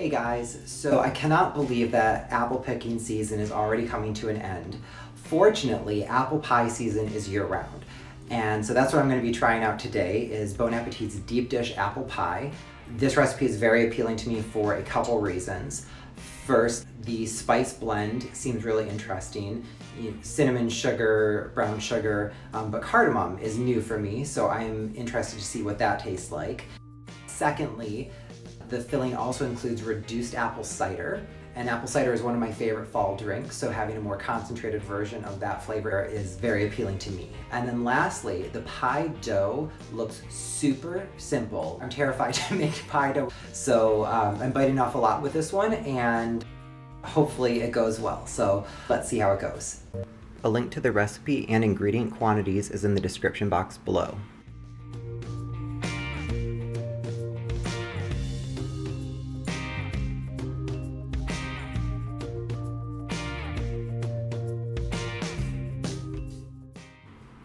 Hey guys, so I cannot believe that apple picking season is already coming to an end. Fortunately, apple pie season is year-round. And so that's what I'm going to be trying out today is Bon Appetit's deep dish apple pie. This recipe is very appealing to me for a couple reasons. First, the spice blend seems really interesting. Cinnamon, sugar, brown sugar, but cardamom is new for me, so I'm interested to see what that tastes like. Secondly, the filling also includes reduced apple cider, and apple cider is one of my favorite fall drinks, so having a more concentrated version of that flavor is very appealing to me. And then lastly, the pie dough looks super simple. I'm terrified to make pie dough, so I'm biting off a lot with this one, and hopefully it goes well. So let's see how it goes. A link to the recipe and ingredient quantities is in the description box below.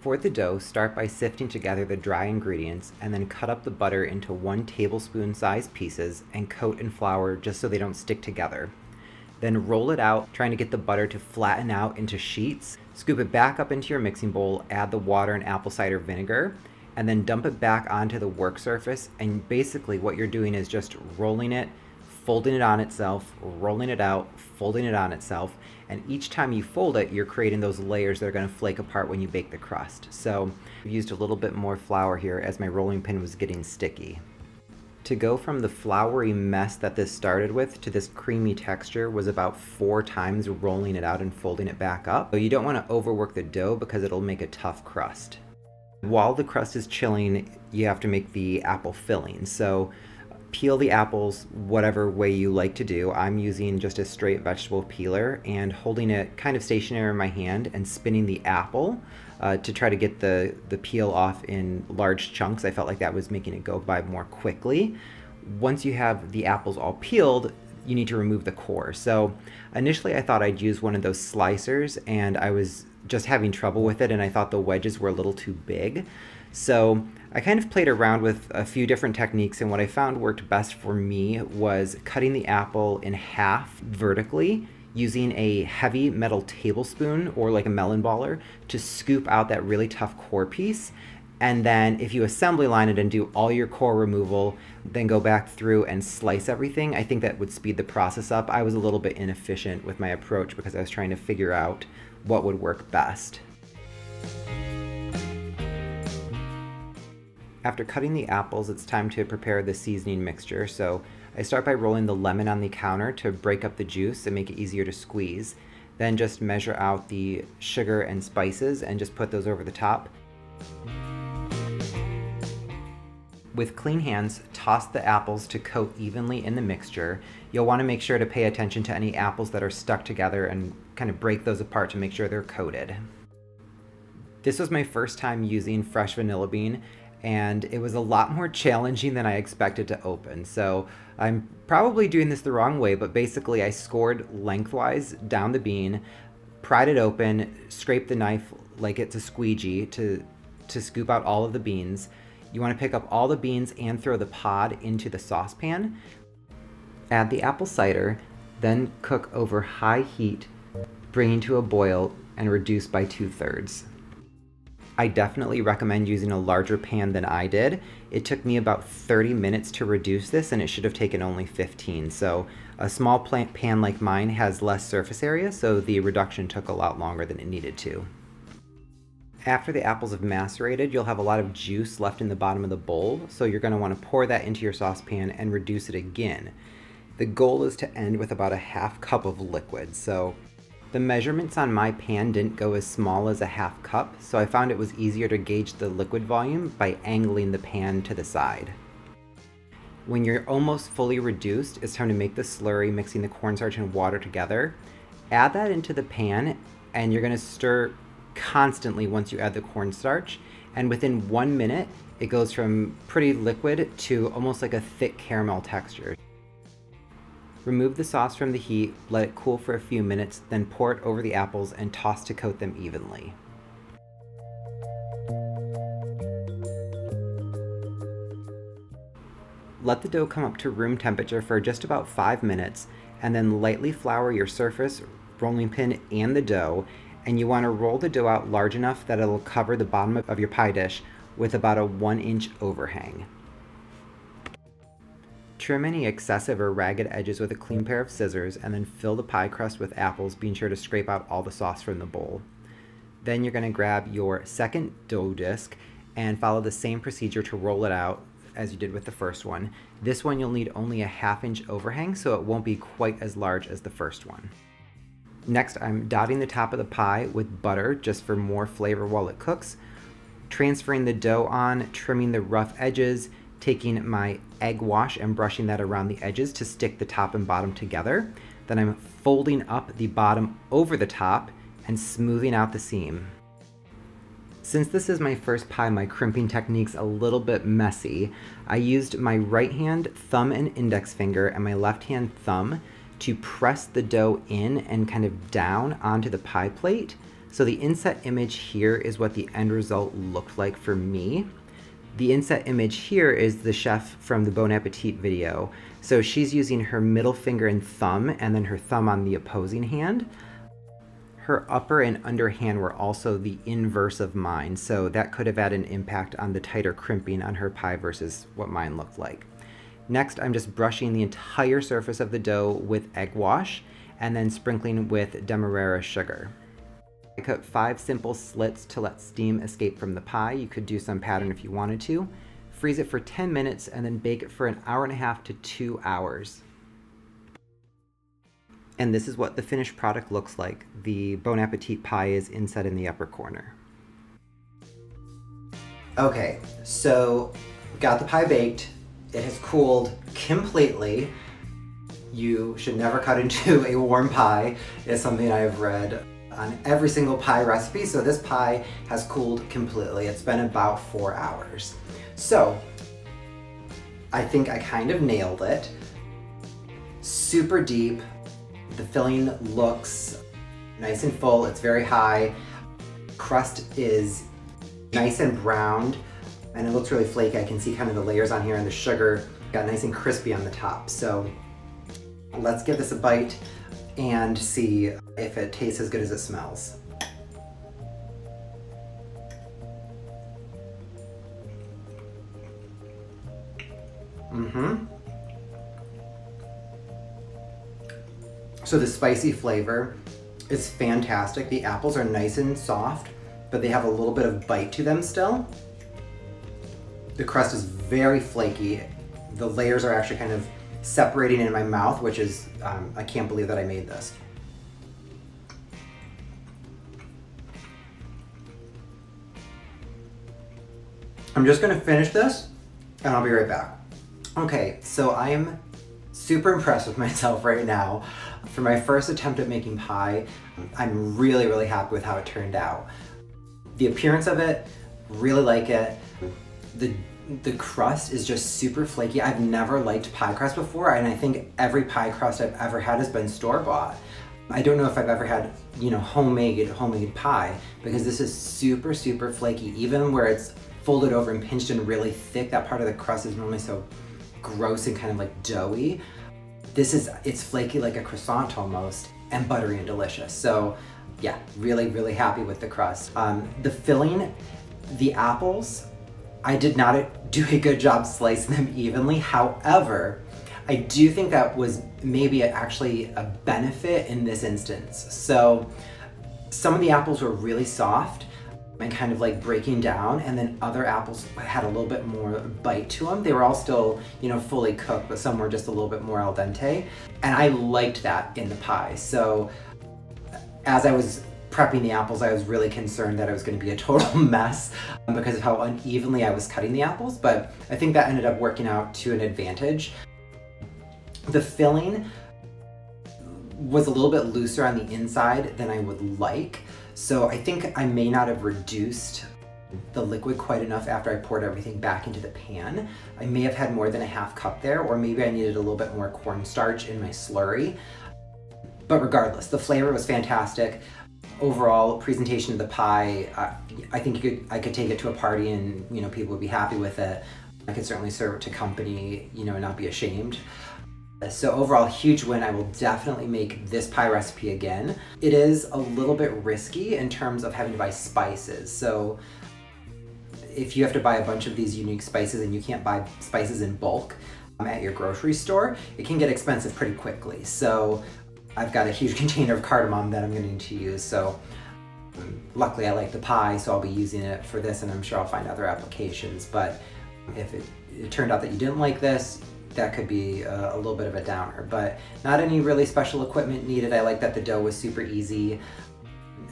For the dough, start by sifting together the dry ingredients and then cut up the butter into 1 tablespoon size pieces and coat in flour just so they don't stick together. Then roll it out, trying to get the butter to flatten out into sheets. Scoop it back up into your mixing bowl, add the water and apple cider vinegar, and then dump it back onto the work surface. And basically what you're doing is just rolling it, folding it on itself, rolling it out, folding it on itself, and each time you fold it, you're creating those layers that are going to flake apart when you bake the crust. So I've used a little bit more flour here as my rolling pin was getting sticky. To go from the floury mess that this started with to this creamy texture was about 4 times rolling it out and folding it back up. So you don't want to overwork the dough because it'll make a tough crust. While the crust is chilling, you have to make the apple filling. So peel the apples whatever way you like to do. I'm using just a straight vegetable peeler and holding it kind of stationary in my hand and spinning the apple to try to get the peel off in large chunks. I felt like that was making it go by more quickly. Once you have the apples all peeled, you need to remove the core. So initially I thought I'd use one of those slicers and I was just having trouble with it and I thought the wedges were a little too big. So I kind of played around with a few different techniques, and what I found worked best for me was cutting the apple in half vertically using a heavy metal tablespoon or like a melon baller to scoop out that really tough core piece. And then if you assembly line it and do all your core removal, then go back through and slice everything, I think that would speed the process up. I was a little bit inefficient with my approach because I was trying to figure out what would work best. After cutting the apples, it's time to prepare the seasoning mixture. So I start by rolling the lemon on the counter to break up the juice and make it easier to squeeze. Then just measure out the sugar and spices and just put those over the top. With clean hands, toss the apples to coat evenly in the mixture. You'll want to make sure to pay attention to any apples that are stuck together and kind of break those apart to make sure they're coated. This was my first time using fresh vanilla bean, and it was a lot more challenging than I expected to open. So I'm probably doing this the wrong way, but basically I scored lengthwise down the bean, pried it open, scraped the knife like it's a squeegee to scoop out all of the beans. You want to pick up all the beans and throw the pod into the saucepan. Add the apple cider, then cook over high heat, bringing to a boil and reduce by 2/3. I definitely recommend using a larger pan than I did. It took me about 30 minutes to reduce this and it should have taken only 15. So a small pan like mine has less surface area, so the reduction took a lot longer than it needed to. After the apples have macerated, you'll have a lot of juice left in the bottom of the bowl, so you're going to want to pour that into your saucepan and reduce it again. The goal is to end with about a half cup of liquid, so the measurements on my pan didn't go as small as a half cup, so I found it was easier to gauge the liquid volume by angling the pan to the side. When you're almost fully reduced, it's time to make the slurry, mixing the cornstarch and water together. Add that into the pan, and you're going to stir constantly once you add the cornstarch, and within 1 minute, it goes from pretty liquid to almost like a thick caramel texture. Remove the sauce from the heat, let it cool for a few minutes, then pour it over the apples and toss to coat them evenly. Let the dough come up to room temperature for just about 5 minutes, and then lightly flour your surface, rolling pin, and the dough. And you want to roll the dough out large enough that it'll cover the bottom of your pie dish with about a 1-inch overhang. Trim any excessive or ragged edges with a clean pair of scissors, and then fill the pie crust with apples, being sure to scrape out all the sauce from the bowl. Then you're going to grab your second dough disc and follow the same procedure to roll it out as you did with the first one. This one you'll need only a 1/2-inch overhang, so it won't be quite as large as the first one. Next, I'm dotting the top of the pie with butter just for more flavor while it cooks, transferring the dough on, trimming the rough edges, taking my egg wash and brushing that around the edges to stick the top and bottom together. Then I'm folding up the bottom over the top and smoothing out the seam. Since this is my first pie, my crimping technique's a little bit messy. I used my right hand thumb and index finger and my left hand thumb to press the dough in and kind of down onto the pie plate. So the inset image here is what the end result looked like for me. The inset image here is the chef from the Bon Appetit video. So she's using her middle finger and thumb, and then her thumb on the opposing hand. Her upper and underhand were also the inverse of mine, so that could have had an impact on the tighter crimping on her pie versus what mine looked like. Next, I'm just brushing the entire surface of the dough with egg wash, and then sprinkling with Demerara sugar. I cut 5 simple slits to let steam escape from the pie. You could do some pattern if you wanted to. Freeze it for 10 minutes and then bake it for 1.5 to 2 hours. And this is what the finished product looks like. The Bon Appetit pie is inset in the upper corner. Okay, so got the pie baked. It has cooled completely. You should never cut into a warm pie. It's something I've read on every single pie recipe, so this pie has cooled completely. It's been about 4 hours. So, I think I kind of nailed it. Super deep. The filling looks nice and full. It's very high. Crust is nice and browned, and it looks really flaky. I can see kind of the layers on here, and the sugar got nice and crispy on the top. So, let's give this a bite and see if it tastes as good as it smells. So the spicy flavor is fantastic. The apples are nice and soft, but they have a little bit of bite to them still. The crust is very flaky. The layers are actually kind of separating in my mouth, which is, I can't believe that I made this. I'm just gonna finish this and I'll be right back. Okay, so I am super impressed with myself right now. For my first attempt at making pie, I'm really, really happy with how it turned out. The appearance of it, really like it. The crust is just super flaky. I've never liked pie crust before, and I think every pie crust I've ever had has been store-bought. I don't know if I've ever had, homemade pie, because this is super, super flaky. Even where it's folded over and pinched in really thick, that part of the crust is normally so gross and kind of like doughy. It's flaky like a croissant almost, and buttery and delicious. So yeah, really, really happy with the crust. The filling, the apples, I did not do a good job slicing them evenly. However, I do think that was maybe actually a benefit in this instance. So some of the apples were really soft and kind of like breaking down, and then other apples had a little bit more bite to them. They were all still, fully cooked, but some were just a little bit more al dente. And I liked that in the pie. So as I was prepping the apples, I was really concerned that it was going to be a total mess because of how unevenly I was cutting the apples, but I think that ended up working out to an advantage. The filling was a little bit looser on the inside than I would like, so I think I may not have reduced the liquid quite enough after I poured everything back into the pan. I may have had more than a 1/2 cup there, or maybe I needed a little bit more cornstarch in my slurry. But regardless, the flavor was fantastic. Overall presentation of the pie, I think I could take it to a party and people would be happy with it. I could certainly serve it to company, and not be ashamed. So overall, huge win. I will definitely make this pie recipe again. It is a little bit risky in terms of having to buy spices. So if you have to buy a bunch of these unique spices and you can't buy spices in bulk at your grocery store, it can get expensive pretty quickly. So I've got a huge container of cardamom that I'm going to need to use. So luckily I like the pie, so I'll be using it for this, and I'm sure I'll find other applications. But if it turned out that you didn't like this, that could be a little bit of a downer, but not any really special equipment needed. I like that the dough was super easy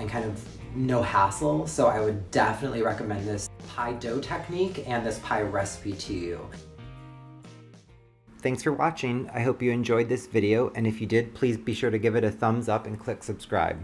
and kind of no hassle, so I would definitely recommend this pie dough technique and this pie recipe to you. Thanks for watching. I hope you enjoyed this video, and if you did, please be sure to give it a thumbs up and click subscribe.